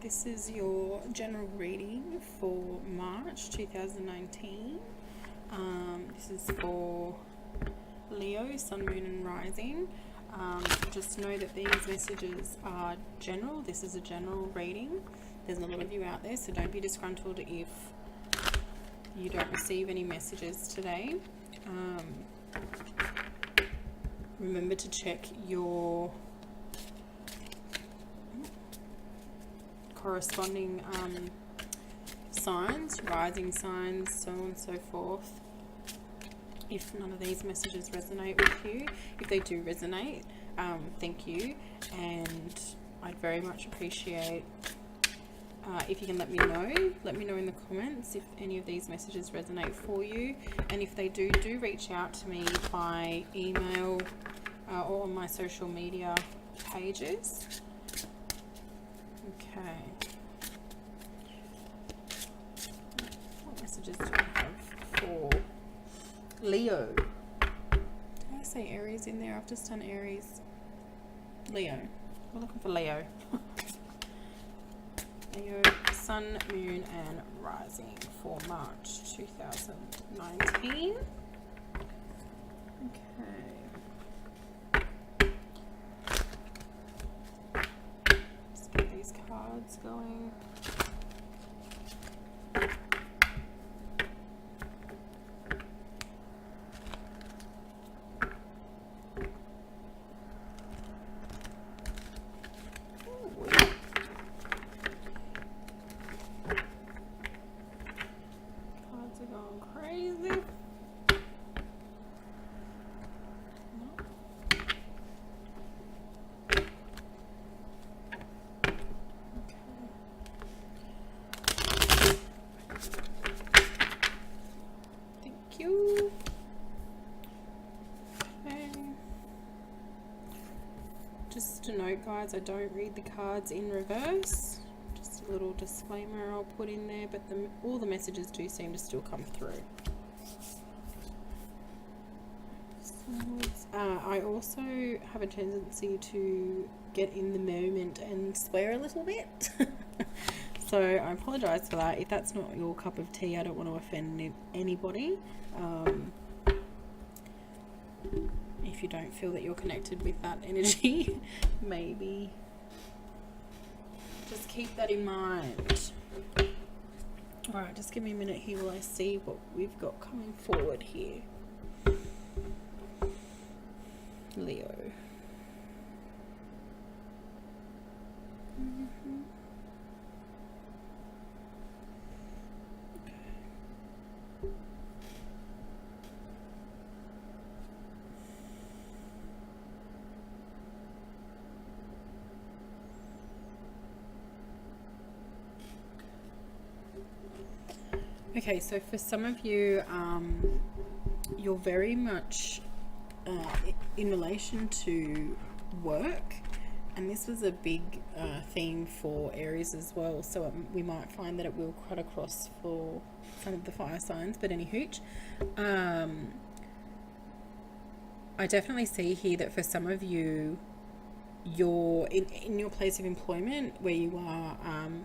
This is your general reading for March 2019. This is for Leo, Sun, Moon and Rising. Just know that these messages are general. This is a general reading. There's a lot of you out there, so don't be disgruntled if you don't receive any messages today. Remember to check your corresponding signs, rising signs, so on and so forth. If none of these messages resonate with you, if they do resonate, thank you, and I'd very much appreciate if you can let me know in the comments if any of these messages resonate for you, and if they do reach out to me by email or on my social media pages. Okay, what messages do I have for Leo? Did I say Aries in there? I've just done Aries. Leo. We're looking for Leo. Leo, Sun, Moon and Rising for March 2019. Okay. Let's get these cards going. Crazy. Thank you. Okay. Just a note, guys, I don't read the cards in reverse. Just a little disclaimer I'll put in there, but all the messages do seem to still come through. I also have a tendency to get in the moment and swear a little bit. So I apologise for that. If that's not your cup of tea, I don't want to offend anybody. If you don't feel that you're connected with that energy, maybe just keep that in mind. Alright, just give me a minute here while I see what we've got coming forward here. Leo. Okay, so for some of you, you're very much in relation to work, and this was a big theme for Aries as well, so we might find that it will cut across for some of the fire signs, but any hooch. I definitely see here that for some of you, you're in your place of employment where you are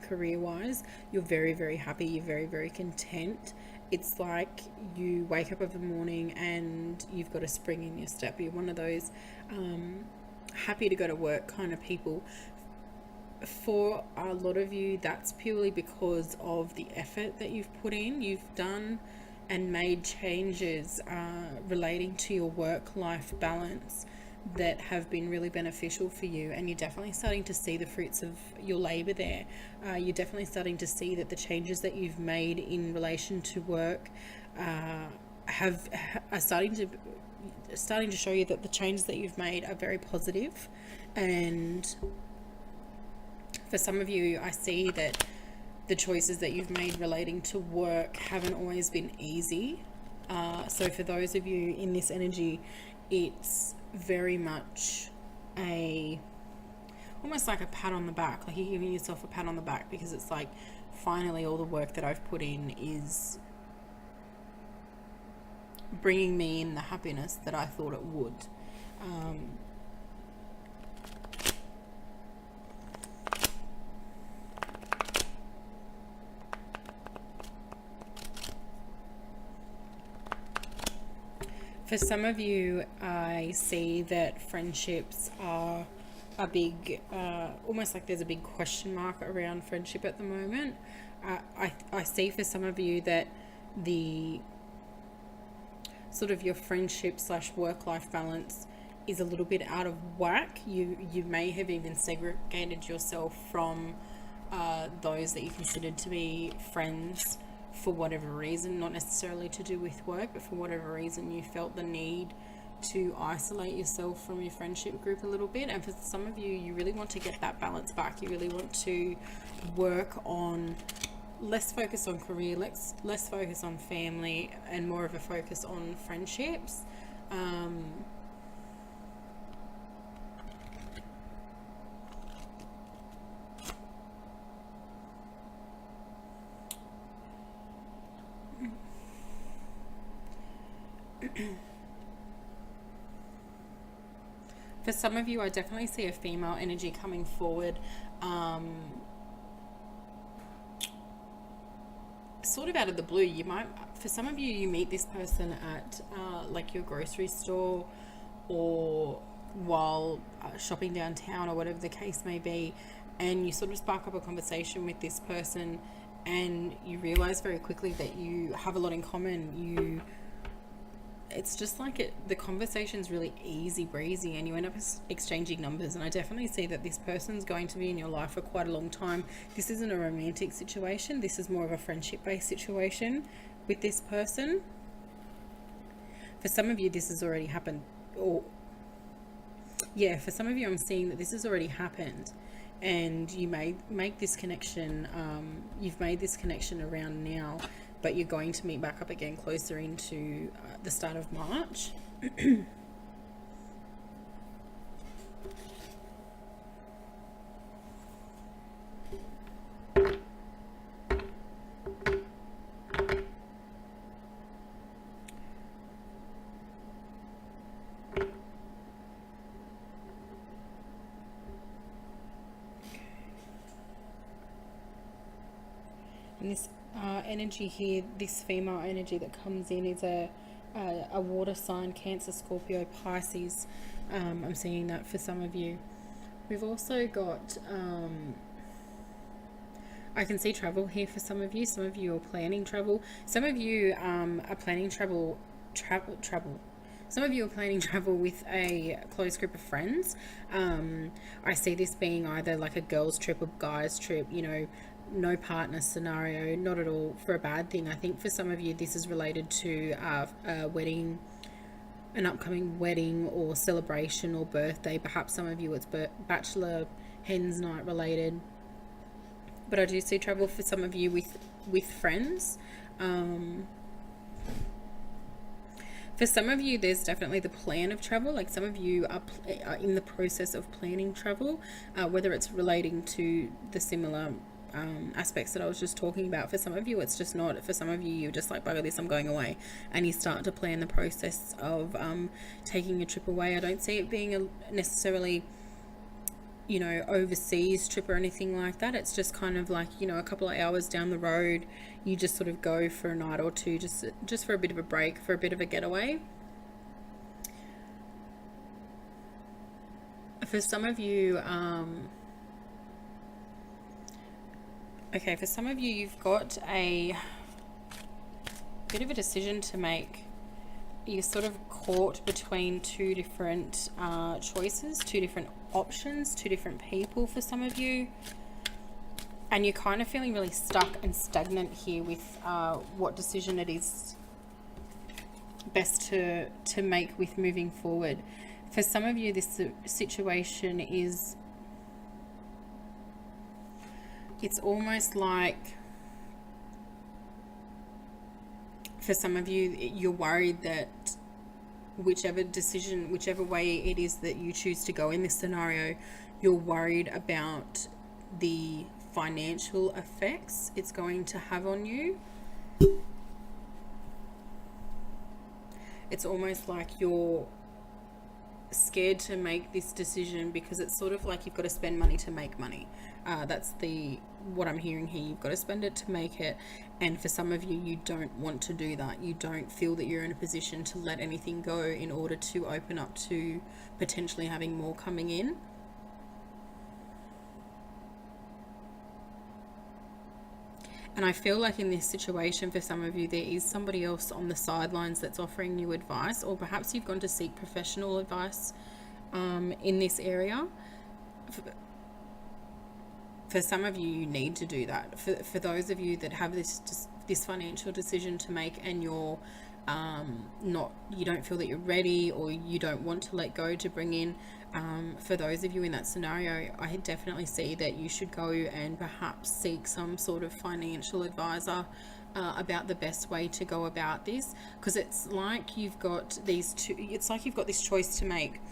career-wise, you're very, very happy, you're very, very content. It's like you wake up of the morning and you've got a spring in your step. You're one of those happy to go to work kind of people. For a lot of you, that's purely because of the effort that you've put in. You've done and made changes relating to your work-life balance that have been really beneficial for you, and you're definitely starting to see the fruits of your labor there. You're definitely starting to see that the changes that you've made in relation to work are starting to show you that the changes that you've made are very positive. And for some of you, I see that the choices that you've made relating to work haven't always been easy. So for those of you in this energy, it's very much almost like a pat on the back, like you're giving yourself a pat on the back, because it's like, finally all the work that I've put in is bringing me in the happiness that I thought it would. For some of you, I see that friendships are a big, almost like there's a big question mark around friendship at the moment. I see for some of you that the sort of your friendship slash work life balance is a little bit out of whack. You may have even segregated yourself from those that you considered to be friends for whatever reason, not necessarily to do with work, but for whatever reason you felt the need to isolate yourself from your friendship group a little bit. And for some of you, you really want to get that balance back. You really want to work on less focus on career, less focus on family, and more of a focus on friendships. For some of you, I definitely see a female energy coming forward, sort of out of the blue. You might, for some of you, you meet this person at like your grocery store, or while shopping downtown, or whatever the case may be, and you sort of spark up a conversation with this person, and you realize very quickly that you have a lot in common. It's just like the conversation's really easy breezy, and you end up exchanging numbers. And I definitely see that this person's going to be in your life for quite a long time. This isn't a romantic situation. This is more of a friendship based situation with this person. For some of you, this has already happened. For some of you, I'm seeing that this has already happened, and you may make this connection. You've made this connection around now, but you're going to meet back up again closer into the start of March. And this energy here, this female energy that comes in, is a water sign: Cancer, Scorpio, Pisces. I'm seeing that for some of you. We've also got I can see travel here for some of you. Some of you are planning travel. Some of you are planning travel. Some of you are planning travel with a close group of friends. I see this being either like a girls' trip or guys' trip, no partner scenario, not at all for a bad thing. I think for some of you, this is related to a wedding, an upcoming wedding or celebration or birthday. Perhaps some of you it's bachelor hens night related. But I do see travel for some of you with friends. For some of you, there's definitely the plan of travel. Like some of you are in the process of planning travel, whether it's relating to the similar aspects that I was just talking about. For some of you, it's just not. For some of you, you're just like, bugger this, I'm going away. And you start to plan the process of taking a trip away. I don't see it being necessarily overseas trip or anything like that. It's just kind of like, a couple of hours down the road, you just sort of go for a night or two, just for a bit of a break, for a bit of a getaway. For some of you, for some of you, you've got a bit of a decision to make. You're sort of caught between two different choices, two different options, two different people for some of you. And you're kind of feeling really stuck and stagnant here with what decision it is best to make with moving forward. For some of you, this situation is, it's almost like, for some of you, you're worried that whichever way it is that you choose to go in this scenario, you're worried about the financial effects it's going to have on you. It's almost like you're scared to make this decision because it's sort of like you've got to spend money to make money. That's the what I'm hearing here. You've got to spend it to make it, and for some of you, you don't want to do that. You don't feel that you're in a position to let anything go in order to open up to potentially having more coming in. And I feel like in this situation, for some of you, there is somebody else on the sidelines that's offering you advice, or perhaps you've gone to seek professional advice in this area. For some of you, you need to do that. For those of you that have this financial decision to make, and you're you don't feel that you're ready, or you don't want to let go to bring in, for those of you in that scenario, I definitely see that you should go and perhaps seek some sort of financial advisor about the best way to go about this, because it's like you've got this choice to make,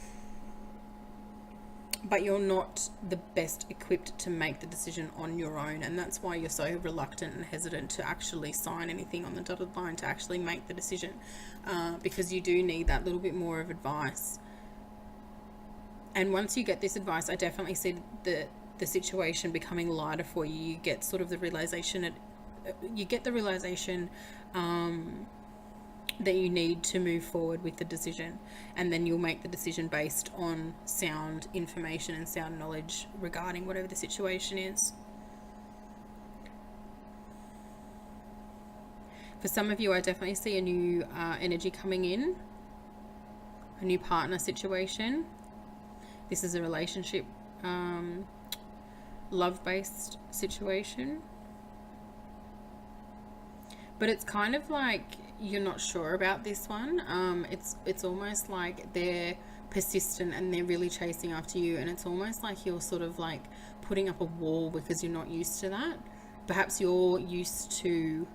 but you're not the best equipped to make the decision on your own, and that's why you're so reluctant and hesitant to actually sign anything on the dotted line, to actually make the decision, because you do need that little bit more of advice. And once you get this advice, I definitely see the situation becoming lighter for you. You get sort of the realization that you need to move forward with the decision, and then you'll make the decision based on sound information and sound knowledge regarding whatever the situation is. For some of you, I definitely see a new energy coming in, a new partner situation. This is a relationship, love-based situation. But it's kind of like you're not sure about this one. It's almost like they're persistent and they're really chasing after you, and it's almost like you're sort of like putting up a wall because you're not used to that. Perhaps you're used to,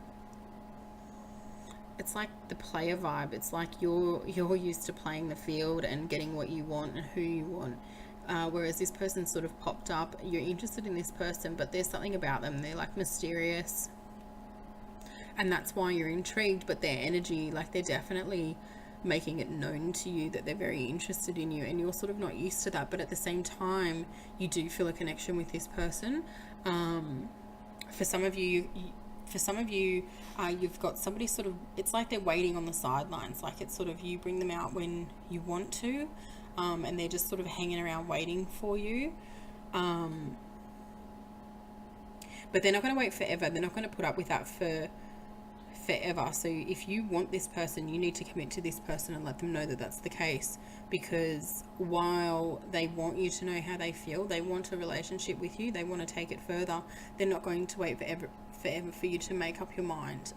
it's like the player vibe. It's like you're used to playing the field and getting what you want and who you want. Whereas this person sort of popped up. You're interested in this person, but there's something about them. They're like mysterious, and that's why you're intrigued. But their energy, like they're definitely making it known to you that they're very interested in you, and you're sort of not used to that. But at the same time, you do feel a connection with this person. For some of you, you've got somebody sort of, it's like they're waiting on the sidelines. Like it's sort of, you bring them out when you want to, and they're just sort of hanging around waiting for you. But they're not going to wait forever. They're not going to put up with that for forever. So if you want this person, you need to commit to this person and let them know that that's the case, because while they want you to know how they feel, they want a relationship with you, they want to take it further, they're not going to wait forever for you to make up your mind.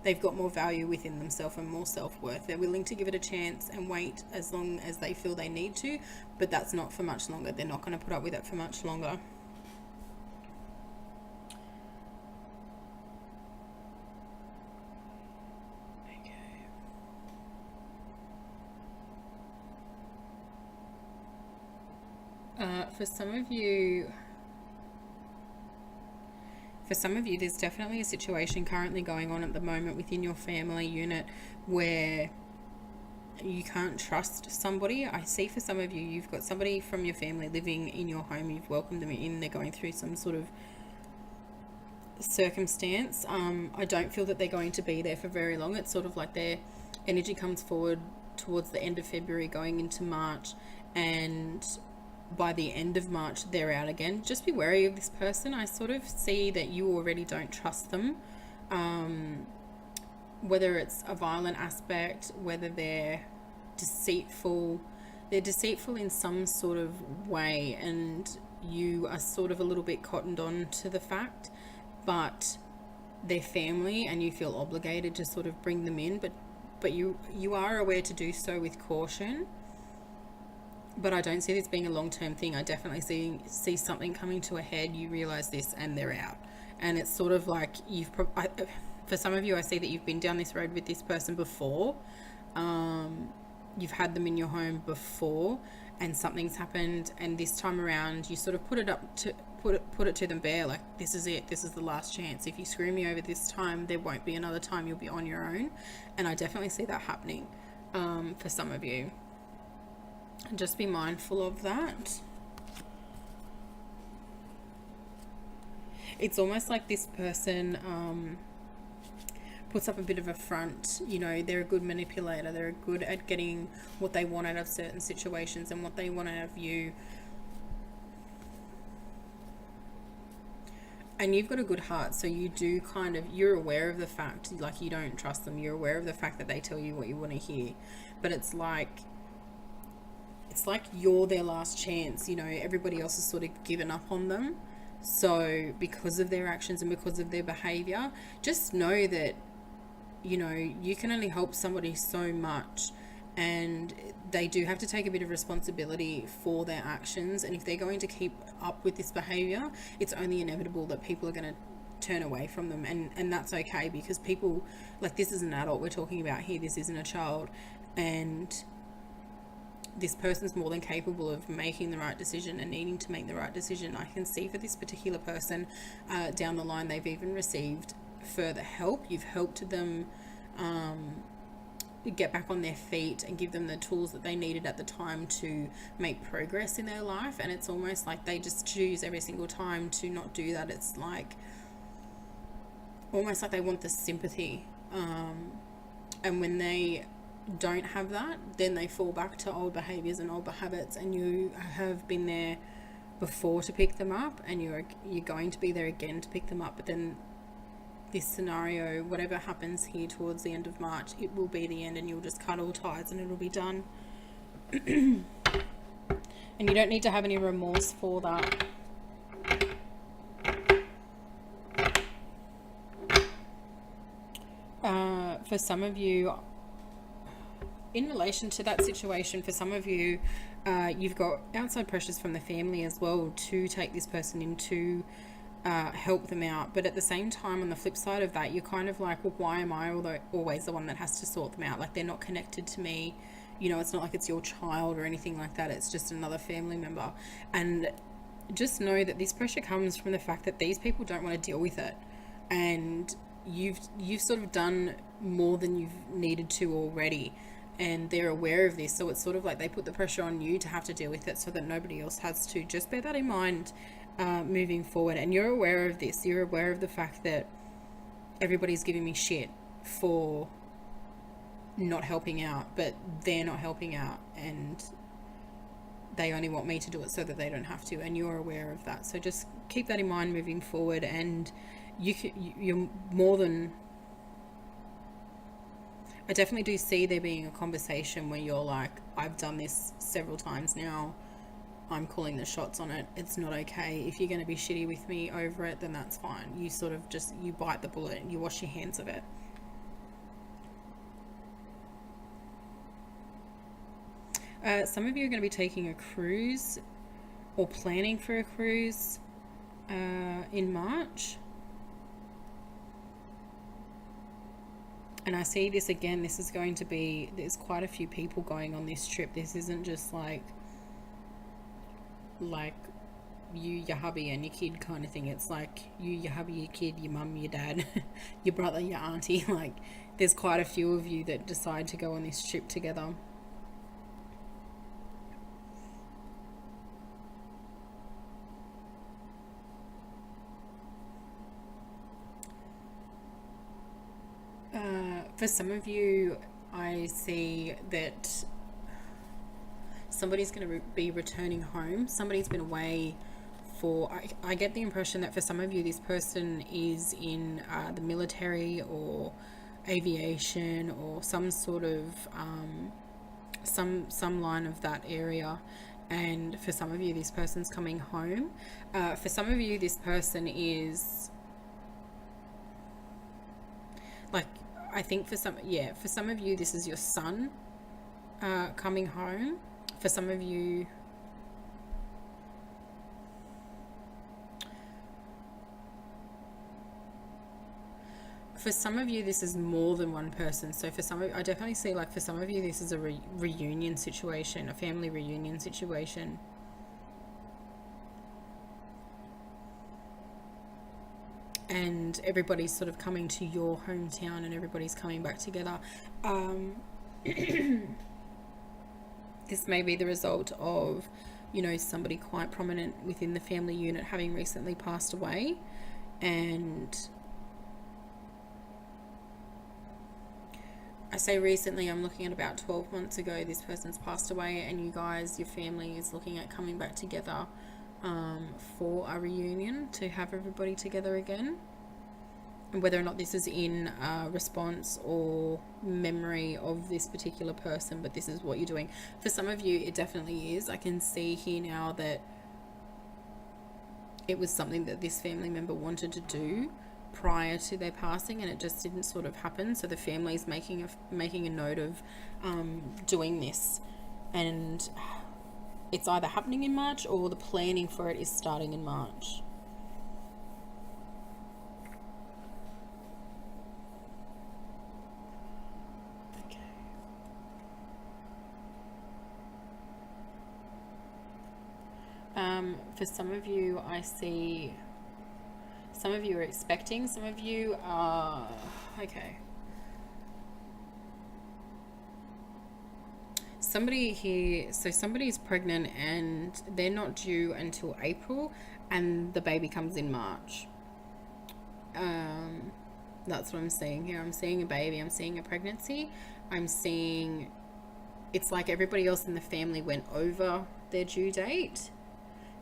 They've got more value within themselves and more self-worth. They're willing to give it a chance and wait as long as they feel they need to, but that's not for much longer. They're not going to put up with it for much longer. For some of you, there's definitely a situation currently going on at the moment within your family unit where you can't trust somebody. I see for some of you, you've got somebody from your family living in your home. You've welcomed them in. They're going through some sort of circumstance. I don't feel that they're going to be there for very long. It's sort of like their energy comes forward towards the end of February, going into March, and by the end of March they're out again. Just be wary of this person. I sort of see that you already don't trust them, whether it's a violent aspect, whether they're deceitful in some sort of way, and you are sort of a little bit cottoned on to the fact, but they're family and you feel obligated to sort of bring them in, but you are aware to do so with caution. But I don't see this being a long-term thing. I definitely see something coming to a head. You realize this and they're out. And it's sort of like for some of you, I see that you've been down this road with this person before. You've had them in your home before and something's happened. And this time around, you sort of put it to them bare. Like, this is it. This is the last chance. If you screw me over this time, there won't be another time. You'll be on your own. And I definitely see that happening for some of you. Just be mindful of that. It's almost like this person puts up a bit of a front. You know, they're a good manipulator. They're good at getting what they want out of certain situations and what they want out of you. And you've got a good heart, so you do kind of, you're aware of the fact, like, you don't trust them. You're aware of the fact that they tell you what you want to hear. But it's like you're their last chance. You know, everybody else has sort of given up on them. So because of their actions and because of their behavior, just know that, you know, you can only help somebody so much, and they do have to take a bit of responsibility for their actions. And if they're going to keep up with this behavior, it's only inevitable that people are going to turn away from them, and that's okay, because people, like, this is an adult we're talking about here, this isn't a child, and this person's more than capable of making the right decision and needing to make the right decision. I can see for this particular person, down the line, they've even received further help. You've helped them get back on their feet and give them the tools that they needed at the time to make progress in their life. And it's almost like they just choose every single time to not do that. It's like almost like they want the sympathy, and when they don't have that, then they fall back to old behaviors and old habits, and you have been there before to pick them up, and you're going to be there again to pick them up. But then this scenario, whatever happens here towards the end of March, it will be the end, and you'll just cut all ties and it'll be done. And you don't need to have any remorse for that. For some of you, in relation to that situation, for some of you, you've got outside pressures from the family as well to take this person in to help them out. But at the same time, on the flip side of that, you're kind of like, well, why am I always the one that has to sort them out? Like, they're not connected to me. You know, it's not like it's your child or anything like that. It's just another family member. And just know that this pressure comes from the fact that these people don't want to deal with it. And you've sort of done more than you've needed to already, and they're aware of this. So it's sort of like they put the pressure on you to have to deal with it so that nobody else has to. Just bear that in mind moving forward. And you're aware of this. You're aware of the fact that everybody's giving me shit for not helping out, but they're not helping out, and they only want me to do it so that they don't have to. And you're aware of that. So just keep that in mind moving forward. And you're more than... I definitely do see there being a conversation where you're like, I've done this several times now, I'm calling the shots on it, it's not okay. If you're going to be shitty with me over it, then that's fine. You sort of just, you bite the bullet and you wash your hands of it. Some of you are going to be taking a cruise or planning for a cruise in March. And I see this again, this is going to be, there's quite a few people going on this trip. This isn't just like you, your hubby and your kid kind of thing. It's like you, your hubby, your kid, your mum, your dad, your brother, your auntie. Like, there's quite a few of you that decide to go on this trip together. For some of you, I see that somebody's going to be returning home. Somebody's been away for... I get the impression that for some of you, this person is in the military or aviation or some sort of... some line of that area. And for some of you, this person's coming home. For some of you, this person is... like... I think for some of you, this is your son coming home. For some of you, this is more than one person. So for some of you, I definitely see, like, for some of you, this is a reunion situation, a family reunion situation. And everybody's sort of coming to your hometown and everybody's coming back together. This may be the result of, you know, somebody quite prominent within the family unit having recently passed away. And I say recently, I'm looking at about 12 months ago, this person's passed away, and you guys, your family is looking at coming back together for a reunion to have everybody together again. And whether or not this is in response or memory of this particular person, but this is what you're doing. For some of you, it definitely is. I can see here now that it was something that this family member wanted to do prior to their passing, and it just didn't sort of happen. So the family's making a note of doing this, and it's either happening in March or the planning for it is starting in March. For some of you, I see some of you are expecting, some of you are, okay. Somebody here, so somebody's pregnant and they're not due until April, and the baby comes in March. That's what I'm seeing here. I'm seeing a baby, I'm seeing a pregnancy, I'm seeing, it's like everybody else in the family went over their due date.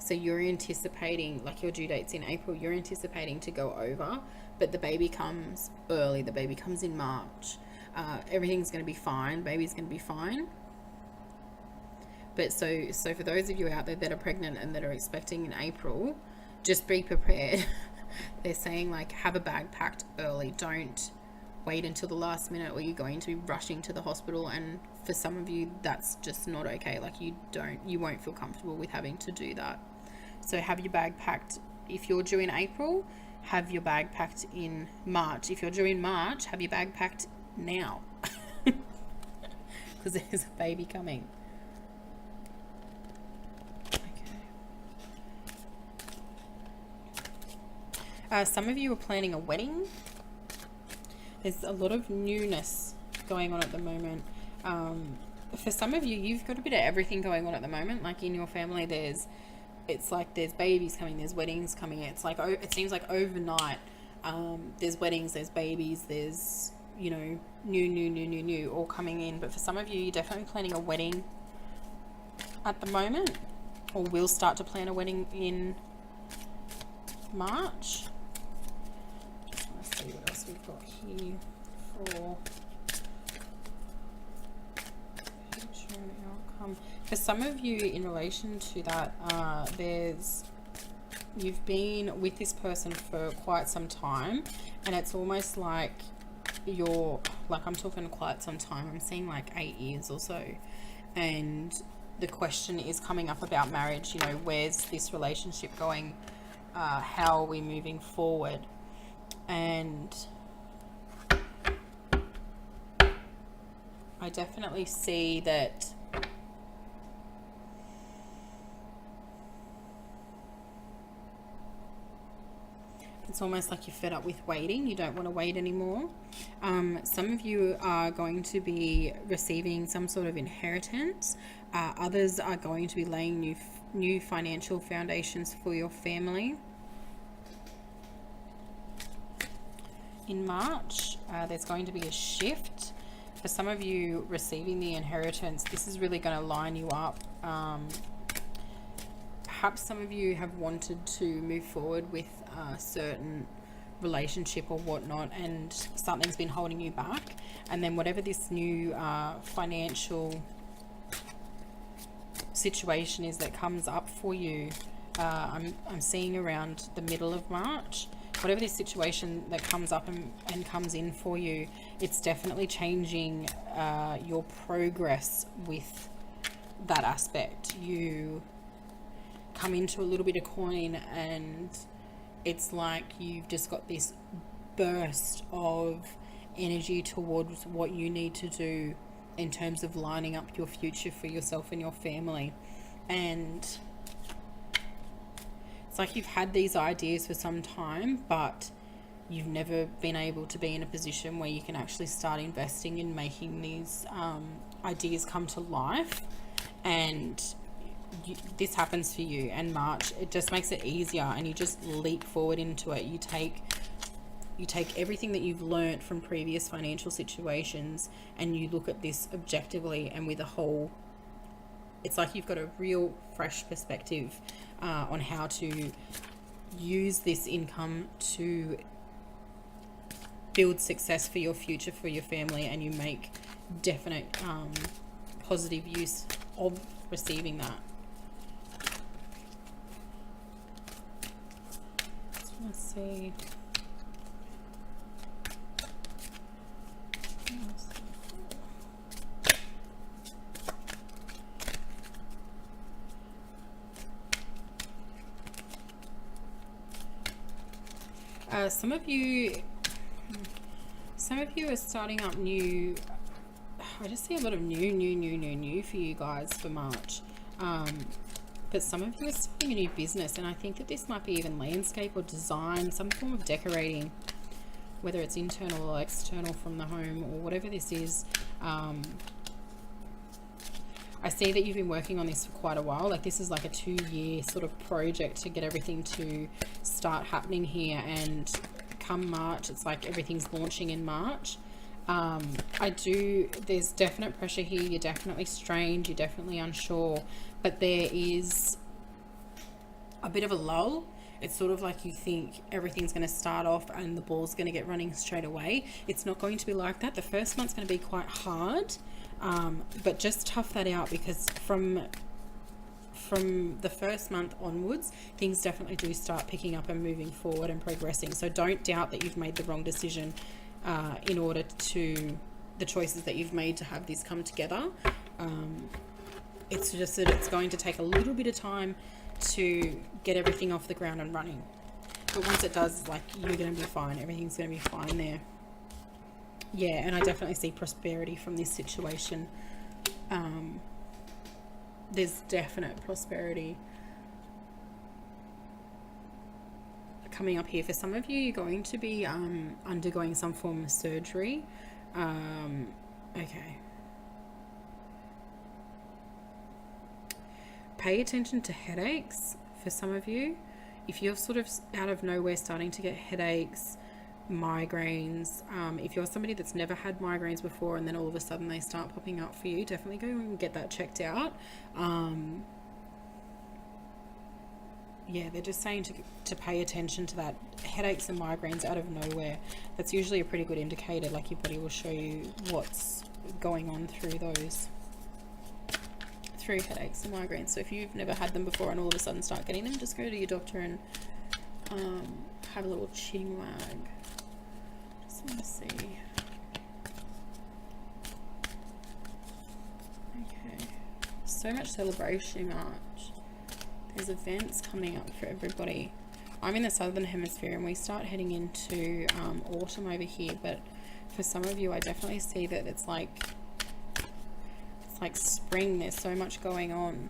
So you're anticipating, like your due date's in April, you're anticipating to go over, but the baby comes early, the baby comes in March. Everything's going to be fine, baby's going to be fine. But so for those of you out there that are pregnant and that are expecting in April, just be prepared. They're saying, like, have a bag packed early. Don't wait until the last minute, or you're going to be rushing to the hospital. And for some of you, that's just not okay. Like, you won't feel comfortable with having to do that. So have your bag packed. If you're due in April, have your bag packed in March. If you're due in March, have your bag packed now. Because there's a baby coming. Some of you are planning a wedding. There's a lot of newness going on at the moment. For some of you, you've got a bit of everything going on at the moment. Like in your family, it's like there's babies coming, there's weddings coming. It's like, it seems like overnight, there's weddings, there's babies, there's, you know, new all coming in. But for some of you, you're definitely planning a wedding at the moment, or will start to plan a wedding in March. Just want to see what else we've got here for future and outcome. For some of you, in relation to that, you've been with this person for quite some time, and it's almost like I'm talking quite some time. I'm seeing like 8 years or so, and the question is coming up about marriage. You know, where's this relationship going? How are we moving forward? And I definitely see that it's almost like you're fed up with waiting. You don't want to wait anymore. Some of you are going to be receiving some sort of inheritance. Others are going to be laying new financial foundations for your family. In March, there's going to be a shift. For some of you receiving the inheritance, this is really going to line you up. Perhaps some of you have wanted to move forward with a certain relationship or whatnot, and something's been holding you back. And then whatever this new financial situation is that comes up for you, I'm seeing around the middle of March. Whatever this situation that comes up and comes in for you, it's definitely changing your progress with that aspect. You come into a little bit of coin, and it's like you've just got this burst of energy towards what you need to do in terms of lining up your future for yourself and your family. And it's like you've had these ideas for some time, but you've never been able to be in a position where you can actually start investing in making these ideas come to life. and this happens for you, and March, it just makes it easier, and you just leap forward into it. You take everything that you've learned from previous financial situations, and you look at this objectively and with a whole, it's like you've got a real fresh perspective on how to use this income to build success for your future, for your family, and you make definite positive use of receiving that. Let's see. Some of you are starting up new. I just see a lot of new for you guys for March. But some of you are starting a new business, and I think that this might be even landscape or design, some form of decorating, whether it's internal or external from the home or whatever this is. I see that you've been working on this for quite a while. Like, this is like a 2-year sort of project to get everything to start happening here, and come March, it's like everything's launching in March. There's definite pressure here. You're definitely strained, you're definitely unsure, but there is a bit of a lull. It's sort of like you think everything's going to start off and the ball's going to get running straight away. It's not going to be like that. The first month's going to be quite hard, but just tough that out, because from the first month onwards, things definitely do start picking up and moving forward and progressing. So don't doubt that you've made the wrong decision in order to the choices that you've made to have this come together. It's just that it's going to take a little bit of time to get everything off the ground and running. But once it does, like, you're going to be fine. Everything's going to be fine there. Yeah, and I definitely see prosperity from this situation. There's definite prosperity coming up here. For some of you, you're going to be undergoing some form of surgery. Okay. Pay attention to headaches for some of you. If you're sort of out of nowhere starting to get headaches, migraines, if you're somebody that's never had migraines before and then all of a sudden they start popping up for you, definitely go and get that checked out. Yeah, they're just saying to pay attention to that. Headaches and migraines out of nowhere, that's usually a pretty good indicator. Like, your body will show you what's going on through headaches and migraines. So if you've never had them before and all of a sudden start getting them, just go to your doctor and have a little chin wag. Just want to see. Okay, so much celebration March. There's events coming up for everybody. I'm in the southern hemisphere and we start heading into autumn over here, but for some of you I definitely see that it's like spring. There's so much going on.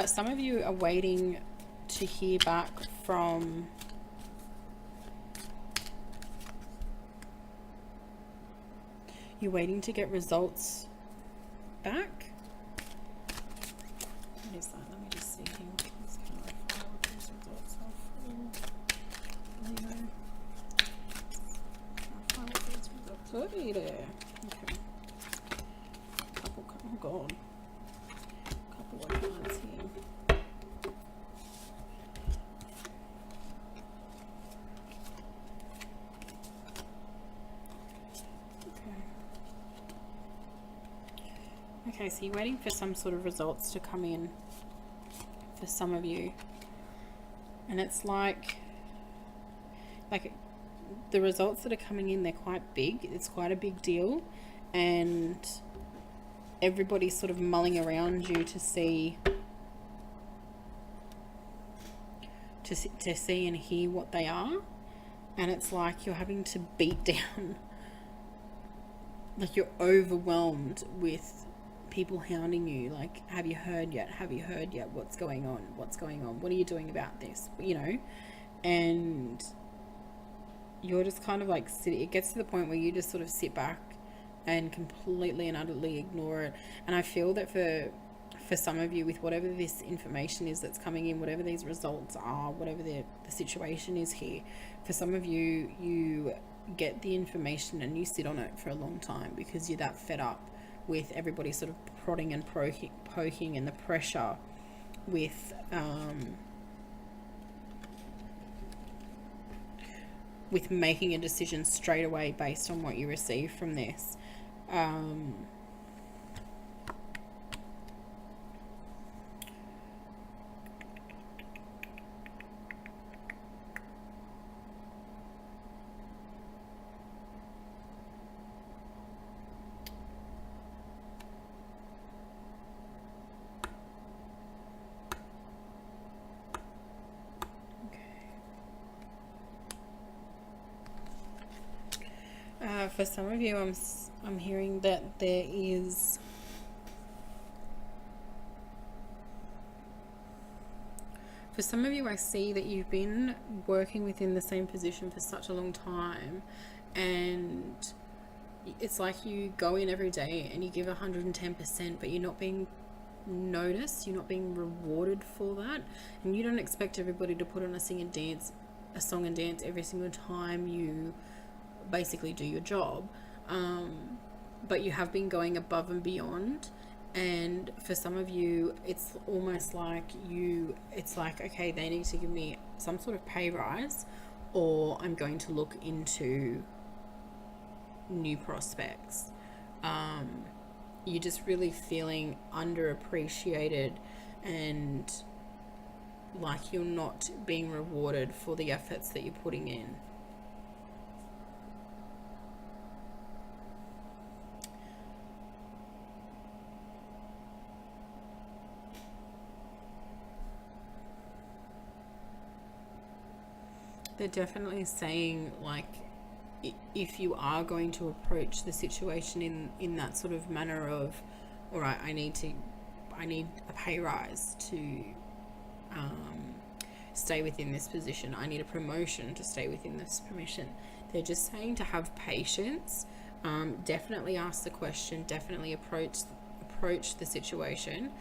Some of you are waiting to hear back from you're waiting to get results back. What is that? Let me just see here. There. Okay. Oh god. Couple of cards here. Okay, so you're waiting for some sort of results to come in for some of you. And it's like the results that are coming in, they're quite big. It's quite a big deal, and everybody's sort of mulling around you to see and hear what they are. And it's like you're having to beat down, like you're overwhelmed with people hounding you, like, have you heard yet, what's going on, what are you doing about this, and you're just kind of like sitting, it gets to the point where you just sort of sit back and completely and utterly ignore it. And I feel that for some of you, with whatever this information is that's coming in, whatever these results are, whatever the situation is here, for some of you, you get the information and you sit on it for a long time because you're that fed up with everybody sort of prodding and poking and the pressure with making a decision straight away based on what you receive from this. For some of you, I'm hearing that there is for some of you, I see that you've been working within the same position for such a long time, and it's like you go in every day and you give 110%, but you're not being noticed, you're not being rewarded for that, and you don't expect everybody to put on a song and dance every single time you basically do your job, but you have been going above and beyond. And for some of you, it's almost like okay, they need to give me some sort of pay rise, or I'm going to look into new prospects. You're just really feeling underappreciated and like you're not being rewarded for the efforts that you're putting in. They're definitely saying, like, if you are going to approach the situation in that sort of manner of, all right, I need a pay rise to stay within this position, I need a promotion to stay within this promotion. They're just saying to have patience. Definitely ask the question, definitely approach the situation,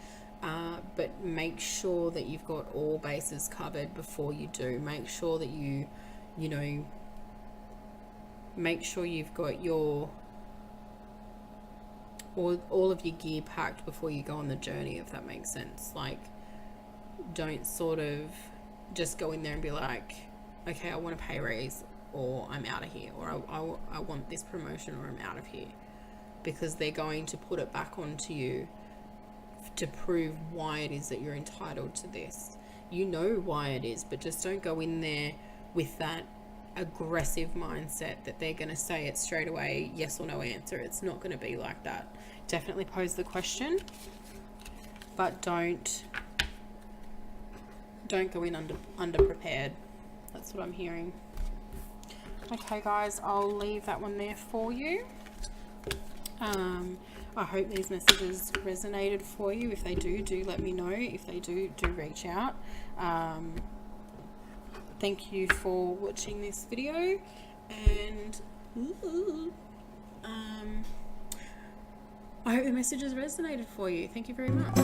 but make sure that you've got all bases covered before you do. Make sure that make sure you've got your all of your gear packed before you go on the journey, if that makes sense. Like, don't sort of just go in there and be like, okay, I want a pay raise, or I'm out of here, or I want this promotion, or I'm out of here, because they're going to put it back onto you to prove why it is that you're entitled to this. You know why it is, but just don't go in there with that aggressive mindset that they're going to say it straight away, yes or no answer. It's not going to be like that. Definitely pose the question, but don't go in under prepared. That's what I'm hearing. Okay guys, I'll leave that one there for you. I hope these messages resonated for you. If they do let me know. If they do reach out. Thank you for watching this video, and I hope the messages resonated for you. Thank you very much.